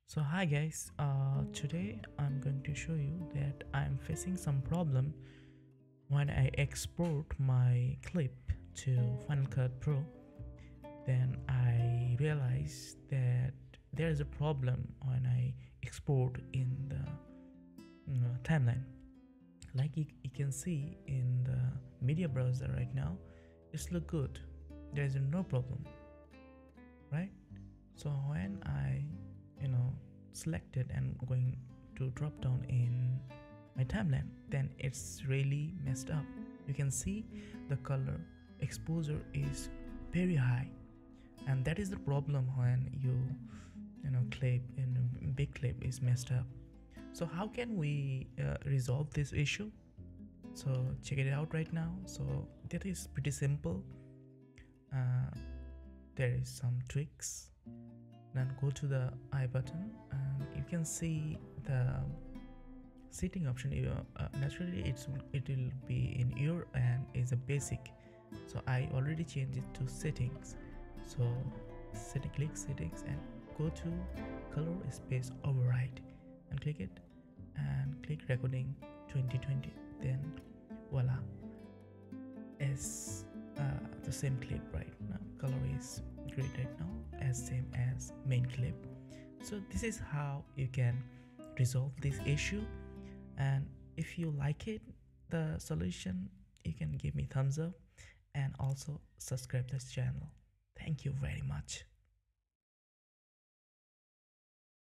So hi guys, today I'm going to show you that I'm facing some problem when I export my clip to Final Cut Pro. Then I realized that there is a problem when I export in the timeline. Like you can see in the media browser right now, it's look good. There is no problem, right? So when I selected and going to drop down in my timeline, then it's really messed up. You can see the color exposure is very high, and that is the problem when clip in big clip is messed up. So how can we resolve this issue? So check it out right now. So that is pretty simple. uh, there is some tricks. Then go to the I button and you can see the setting option. Naturally it will be in your and is a basic, so I already changed it to settings. So click settings and go to color space override and click it and click recording 2020. Then voila, as the same clip right now, color is great right now as same as main clip. So this is how you can resolve this issue, and if you like it, the solution, you can give me thumbs up and also subscribe this channel. Thank you very much.